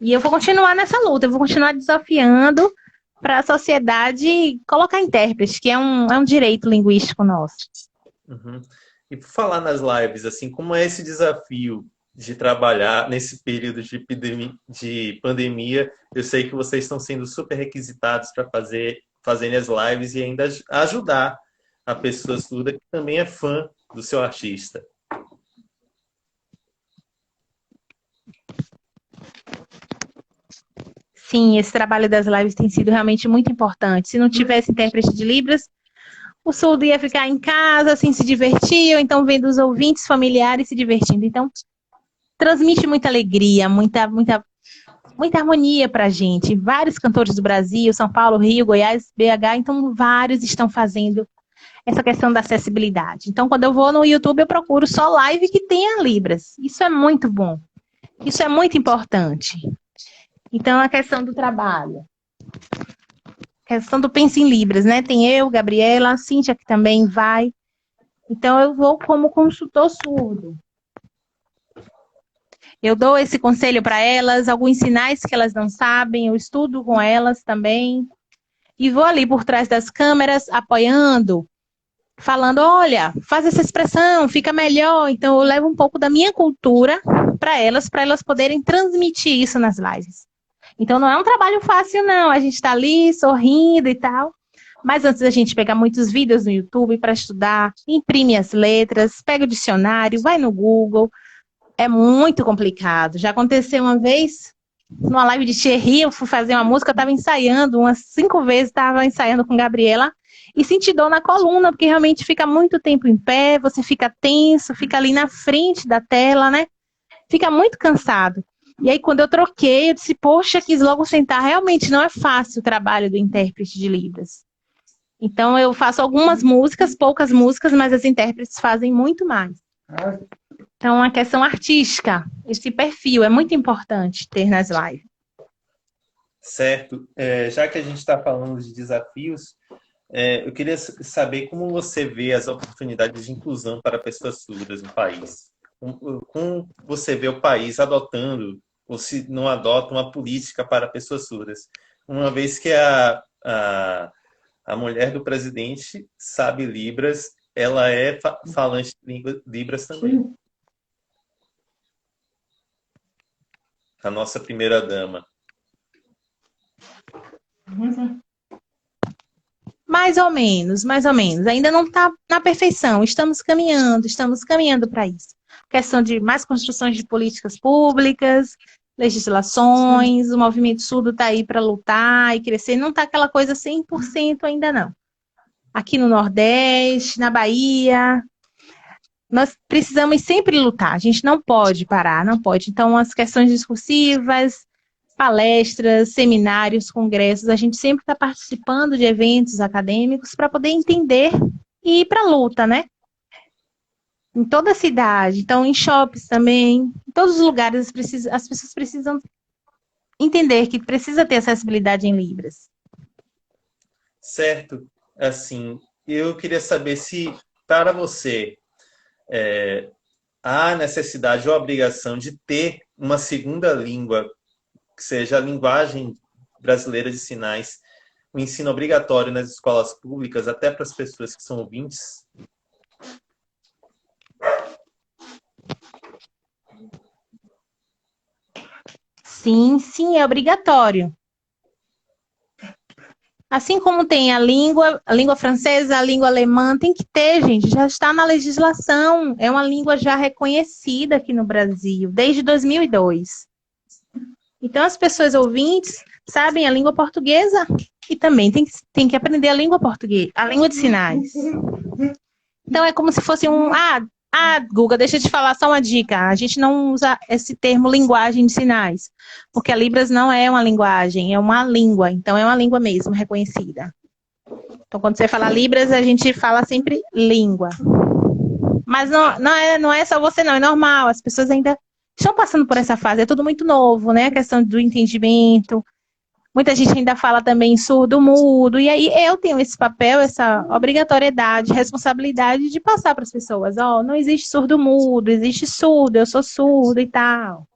E eu vou continuar nessa luta, eu vou continuar desafiando para a sociedade colocar intérprete, que é um direito linguístico nosso. Uhum. E por falar nas lives, assim, como é esse desafio de trabalhar nesse período de pandemia? Eu sei que vocês estão sendo super requisitados para fazerem as lives e ainda ajudar a pessoa surda que também é fã do seu artista. Sim, esse trabalho das lives tem sido realmente muito importante. Se não tivesse intérprete de Libras, o surdo ia ficar em casa, assim, se divertir, ou então vendo os ouvintes familiares se divertindo. Então, transmite muita alegria, muita harmonia pra gente. Vários cantores do Brasil, São Paulo, Rio, Goiás, BH, então vários estão fazendo essa questão da acessibilidade. Então, quando eu vou no YouTube, eu procuro só live que tenha Libras. Isso é muito bom. Isso é muito importante. Então, a questão do trabalho. A questão do Pensa em Libras, né? Tem eu, Gabriela, a Cíntia, que também vai. Então, eu vou como consultor surdo. Eu dou esse conselho para elas, alguns sinais que elas não sabem, eu estudo com elas também. E vou ali por trás das câmeras, apoiando, falando, olha, faz essa expressão, fica melhor. Então, eu levo um pouco da minha cultura para elas poderem transmitir isso nas lives. Então, não é um trabalho fácil, não. A gente está ali sorrindo e tal. Mas antes da gente pegar muitos vídeos no YouTube para estudar, imprime as letras, pega o dicionário, vai no Google. É muito complicado. Já aconteceu uma vez, numa live de Thierry, eu fui fazer uma música, eu estava ensaiando, umas 5 vezes estava ensaiando com Gabriela, e senti dor na coluna, porque realmente fica muito tempo em pé, você fica tenso, fica ali na frente da tela, né? Fica muito cansado. E aí, quando eu troquei, eu disse, poxa, quis logo sentar. Realmente não é fácil o trabalho do intérprete de Libras. Então, eu faço algumas músicas, poucas músicas, mas as intérpretes fazem muito mais. Então, a questão artística, esse perfil é muito importante ter nas lives. Certo. Já que a gente está falando de desafios, eu queria saber como você vê as oportunidades de inclusão para pessoas surdas no país. Como você vê o país adotando, ou se não adota, uma política para pessoas surdas? Uma vez que a mulher do presidente sabe Libras, ela é falante de Libras também. A nossa primeira-dama. Mais ou menos, mais ou menos. Ainda não está na perfeição. Estamos caminhando para isso. Questão de mais construções de políticas públicas, legislações, o movimento surdo está aí para lutar e crescer. Não está aquela coisa 100% ainda não. Aqui no Nordeste, na Bahia, nós precisamos sempre lutar. A gente não pode parar, não pode. Então, as questões discursivas, palestras, seminários, congressos, a gente sempre está participando de eventos acadêmicos para poder entender e ir para a luta, né? Em toda a cidade, então em shoppings também, em todos os lugares as pessoas precisam entender que precisa ter acessibilidade em Libras. Certo. Assim, eu queria saber se, para você, há necessidade ou obrigação de ter uma segunda língua, que seja a linguagem brasileira de sinais, o ensino obrigatório nas escolas públicas, até para as pessoas que são ouvintes? Sim, sim, é obrigatório. Assim como tem a língua francesa, a língua alemã, tem que ter, gente, já está na legislação, é uma língua já reconhecida aqui no Brasil, desde 2002. Então, as pessoas ouvintes sabem a língua portuguesa e também tem que aprender a língua portuguesa, a língua de sinais. Então, é como se fosse Guga, deixa eu te falar só uma dica. A gente não usa esse termo linguagem de sinais, porque a Libras não é uma linguagem, é uma língua. Então, é uma língua mesmo, reconhecida. Então, quando você fala Libras, a gente fala sempre língua. Mas não é só você, não. É normal. As pessoas ainda estão passando por essa fase. É tudo muito novo, né? A questão do entendimento. Muita gente ainda fala também surdo-mudo. E aí eu tenho esse papel, essa obrigatoriedade, responsabilidade de passar para as pessoas. Não existe surdo-mudo, existe surdo, eu sou surdo e tal.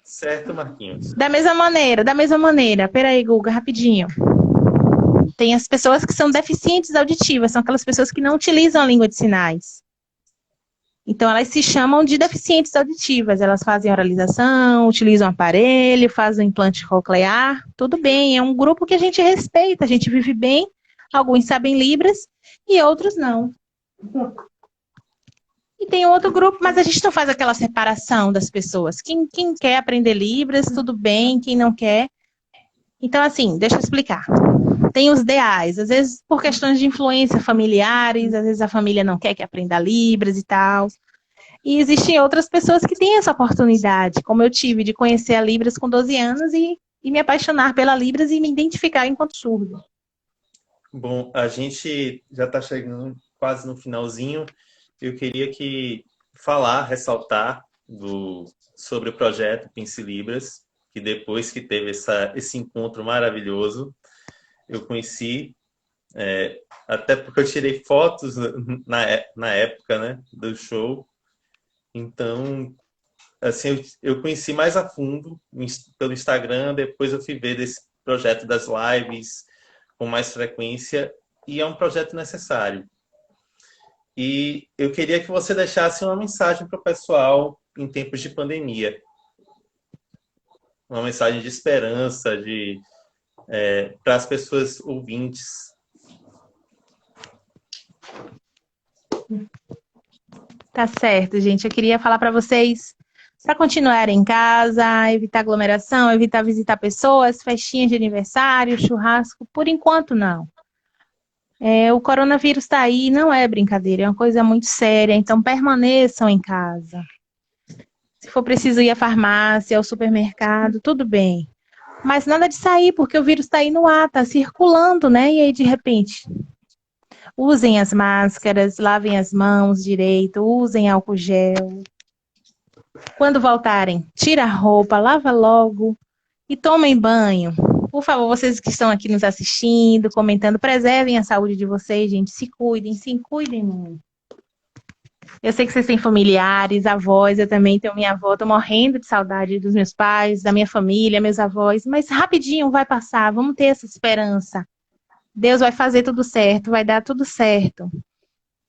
Certo, Marquinhos. Da mesma maneira. Peraí, Guga, rapidinho. Tem as pessoas que são deficientes auditivas, são aquelas pessoas que não utilizam a língua de sinais. Então, elas se chamam de deficientes auditivas. Elas fazem oralização, utilizam aparelho, fazem implante coclear. Tudo bem, é um grupo que a gente respeita, a gente vive bem. Alguns sabem Libras e outros não. E tem outro grupo, mas a gente não faz aquela separação das pessoas. Quem quer aprender Libras, tudo bem. Quem não quer. Então, assim, deixa eu explicar. Tem os DAs, às vezes por questões de influência familiares, às vezes a família não quer que aprenda Libras e tal. E existem outras pessoas que têm essa oportunidade, como eu tive, de conhecer a Libras com 12 anos e me apaixonar pela Libras e me identificar enquanto surdo. Bom, a gente já está chegando quase no finalzinho. Eu queria ressaltar sobre o projeto Pense Libras, que depois que teve esse encontro maravilhoso, eu conheci, até porque eu tirei fotos na época, né, do show. Então, assim, eu conheci mais a fundo pelo Instagram, depois eu fui ver desse projeto das lives com mais frequência, e é um projeto necessário. E eu queria que você deixasse uma mensagem para o pessoal em tempos de pandemia. Uma mensagem de esperança, para as pessoas ouvintes. Tá certo, gente. Eu queria falar para vocês para continuarem em casa, evitar aglomeração, evitar visitar pessoas, festinhas de aniversário, churrasco. Por enquanto, não. O coronavírus está aí, não é brincadeira, é uma coisa muito séria. Então, permaneçam em casa. Se for preciso ir à farmácia, ao supermercado, tudo bem. Mas nada de sair, porque o vírus está aí no ar, está circulando, né? E aí, de repente, usem as máscaras, lavem as mãos direito, usem álcool gel. Quando voltarem, tira a roupa, lava logo e tomem banho. Por favor, vocês que estão aqui nos assistindo, comentando, preservem a saúde de vocês, gente. Se cuidem muito. Eu sei que vocês têm familiares, avós, eu também tenho minha avó, tô morrendo de saudade dos meus pais, da minha família, meus avós, mas rapidinho vai passar, vamos ter essa esperança. Deus vai fazer tudo certo, vai dar tudo certo.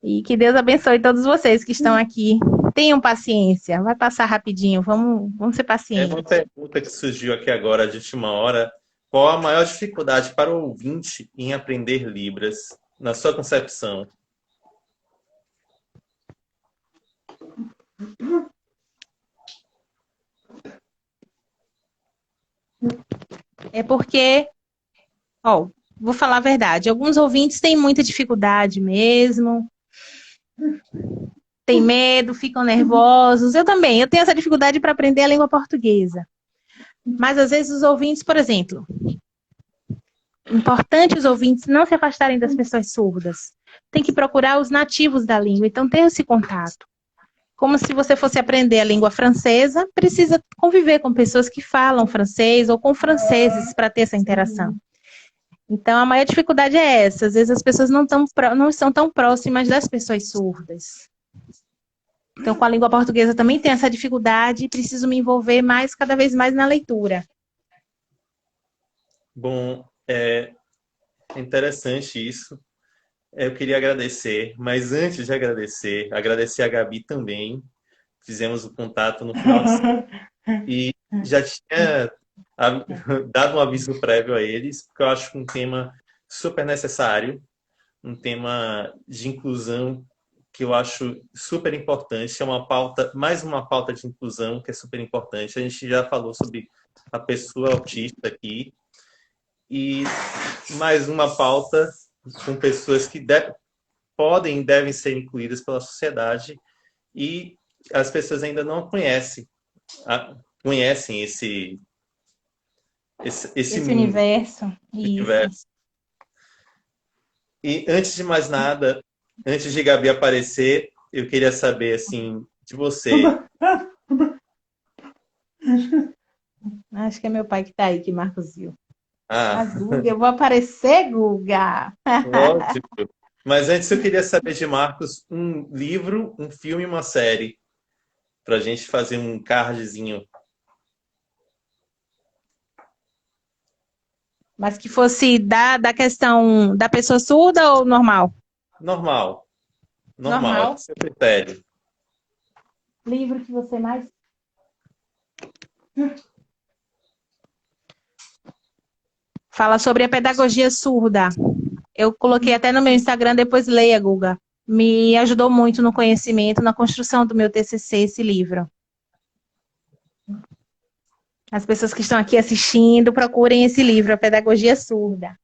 E que Deus abençoe todos vocês que estão aqui. Tenham paciência, vai passar rapidinho, vamos ser É pacientes. uma pergunta que surgiu aqui agora de última hora. Qual a maior dificuldade para o ouvinte em aprender Libras, na sua concepção? É porque, ó, vou falar a verdade, alguns ouvintes têm muita dificuldade mesmo, têm medo, ficam nervosos. Eu também, eu tenho essa dificuldade para aprender a língua portuguesa. Mas às vezes os ouvintes, por exemplo, importante os ouvintes não se afastarem das pessoas surdas. Tem que procurar os nativos da língua, então ter esse contato. Como se você fosse aprender a língua francesa, precisa conviver com pessoas que falam francês ou com franceses para ter essa interação. Então, a maior dificuldade é essa. Às vezes as pessoas não estão tão próximas das pessoas surdas. Então, com a língua portuguesa também tem essa dificuldade e preciso me envolver mais, cada vez mais na leitura. Bom, é interessante isso. Eu queria agradecer, mas antes de agradecer a Gabi também. Fizemos o contato no final de semana e já tinha dado um aviso prévio a eles, porque eu acho um tema super necessário, um tema de inclusão que eu acho super importante. É uma pauta, mais uma pauta de inclusão que é super importante. A gente já falou sobre a pessoa autista aqui e mais uma pauta com pessoas que podem e devem ser incluídas pela sociedade e as pessoas ainda não conhecem esse universo. universo. E antes de mais nada, antes de Gabi aparecer, eu queria saber assim de você. Acho que é meu pai que está aí, que Marcos viu. Ah, Guga, eu vou aparecer, Guga. ótimo. Mas antes eu queria saber de Marcos um livro, um filme e uma série para a gente fazer um cardzinho. Mas que fosse da questão da pessoa surda ou normal? Normal. Normal. É o seu critério. Livro que você mais... Fala sobre a pedagogia surda. Eu coloquei até no meu Instagram, depois leia, Guga. Me ajudou muito no conhecimento, na construção do meu TCC, esse livro. As pessoas que estão aqui assistindo, procurem esse livro, A Pedagogia Surda.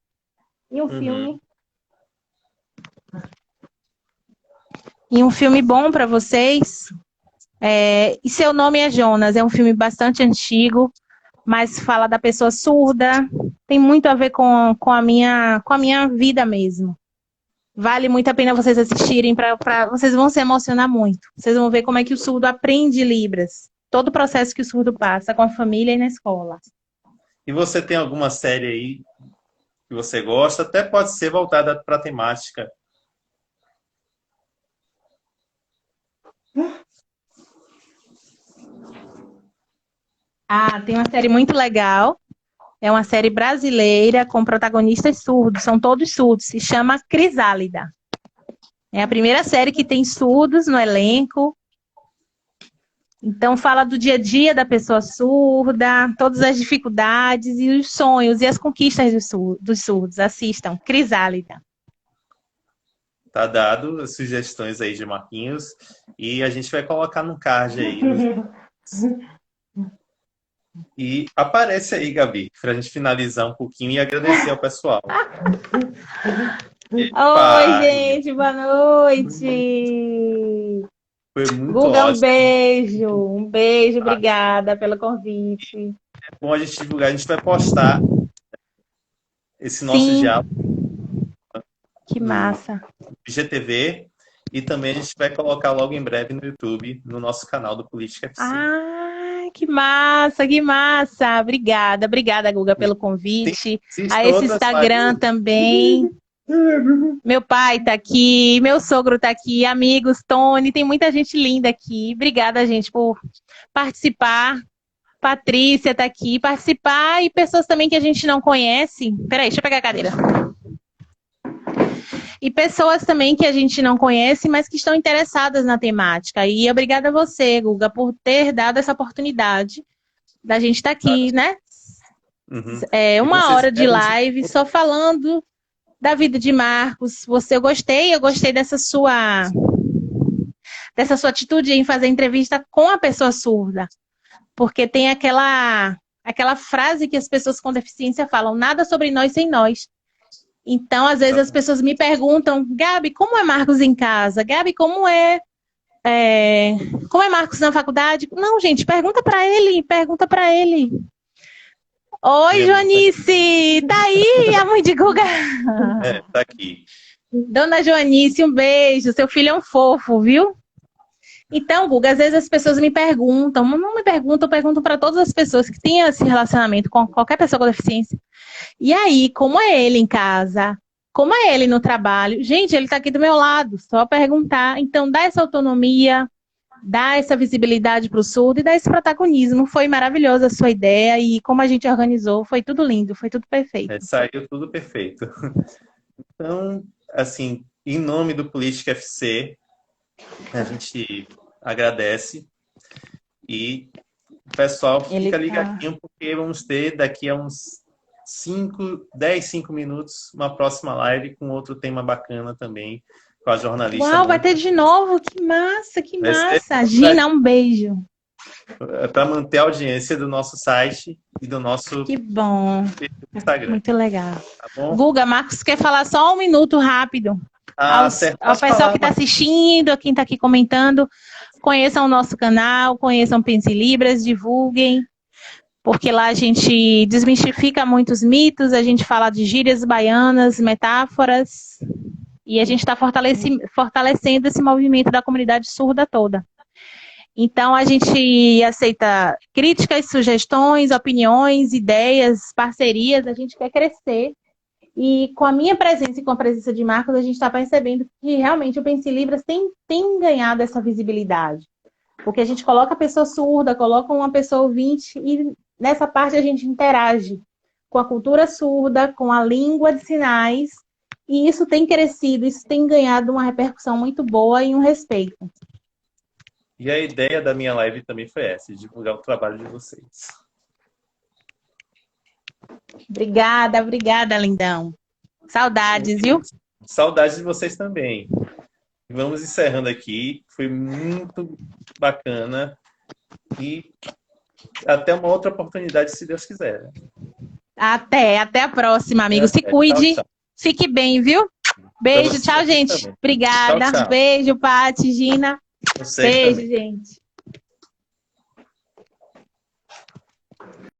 E um filme? E um filme bom para vocês? E Seu Nome é Jonas. É um filme bastante antigo, mas fala da pessoa surda. Tem muito a ver com a minha vida mesmo. Vale muito a pena vocês assistirem, vocês vão se emocionar muito. Vocês vão ver como é que o surdo aprende Libras. Todo o processo que o surdo passa com a família e na escola. E você tem alguma série aí que você gosta? Até pode ser voltada para a temática. Tem uma série muito legal. É uma série brasileira com protagonistas surdos. São todos surdos. Se chama Crisálida. É a primeira série que tem surdos no elenco. Então, fala do dia a dia da pessoa surda, todas as dificuldades e os sonhos e as conquistas dos surdos. Assistam, Crisálida. Tá dado as sugestões aí de Marquinhos e a gente vai colocar no card aí. E aparece aí, Gabi, para a gente finalizar um pouquinho e agradecer ao pessoal. Oi, gente, boa noite! Foi muito Guga, um ótimo. beijo. Um beijo, Ah, obrigada pelo convite. é bom a gente divulgar. A gente vai postar esse nosso Sim, diálogo que no massa. IGTV e também a gente vai colocar logo em breve no YouTube, no nosso canal do Política FC. Ah, que massa, que massa. Obrigada, obrigada, Guga, pelo convite. A Existem esse outras Instagram lives. também. Meu pai tá aqui, meu sogro tá aqui, amigos, Tony, tem muita gente linda aqui. Obrigada, gente, por participar. Patrícia tá aqui, participar e pessoas também que a gente não conhece. Peraí, deixa eu pegar a cadeira. E pessoas também que a gente não conhece, mas que estão interessadas na temática. E obrigada a você, Guga, por ter dado essa oportunidade da gente estar aqui, né? Uhum. É E uma vocês hora de vieram de live só falando da vida de Marcos. Eu gostei dessa sua atitude em fazer entrevista com a pessoa surda, porque tem aquela frase que as pessoas com deficiência falam, nada sobre nós sem nós. Então, às vezes as pessoas me perguntam, Gabi, como é Marcos em casa? Gabi, como é Marcos na faculdade? Não, gente, pergunta para ele. Oi, minha mãe Joanice! Tá aí, a mãe de Guga. tá aqui. Dona Joanice, um beijo. Seu filho é um fofo, viu? Então, Guga, às vezes as pessoas me perguntam, não me perguntam, eu pergunto para todas as pessoas que têm esse relacionamento com qualquer pessoa com deficiência. E aí, como é ele em casa? Como é ele no trabalho? Gente, ele está aqui do meu lado, só perguntar. Então, dá essa autonomia, dá essa visibilidade para o surdo e dá esse protagonismo. Foi maravilhosa a sua ideia e como a gente organizou, foi tudo lindo, foi tudo perfeito. Saiu tudo perfeito. Então, assim, em nome do Política FC, a gente agradece e o pessoal fica ligadinho porque vamos ter daqui a uns 5 minutos uma próxima live com outro tema bacana também, com a jornalista. Uau, vai ter de novo? Que massa, que massa. Gina, um beijo. Para manter a audiência do nosso site e do nosso que bom. Instagram. Muito legal. Tá bom? Guga, Marcos quer falar só um minuto rápido. Ao pessoal que está assistindo, quem está aqui comentando, conheçam o nosso canal, conheçam Pense Libras, divulguem, porque lá a gente desmistifica muitos mitos, a gente fala de gírias baianas, metáforas, e a gente está fortalecendo esse movimento da comunidade surda toda. Então, a gente aceita críticas, sugestões, opiniões, ideias, parcerias, a gente quer crescer. E com a minha presença e com a presença de Marcos, a gente está percebendo que realmente o Pense Libras tem ganhado essa visibilidade. Porque a gente coloca a pessoa surda, coloca uma pessoa ouvinte e nessa parte a gente interage com a cultura surda, com a língua de sinais. E isso tem crescido, isso tem ganhado uma repercussão muito boa e um respeito. E a ideia da minha live também foi essa, divulgar o trabalho de vocês. Obrigada, lindão. Saudades, viu? Saudades de vocês também. Vamos encerrando aqui. Foi muito bacana. E até uma outra oportunidade, se Deus quiser. Até a próxima, amigo. Se cuide. Tchau. Fique bem, viu? Beijo, tchau, gente. Também. Obrigada. Tchau. Beijo, Paty, Gina. Beijo, também. Gente.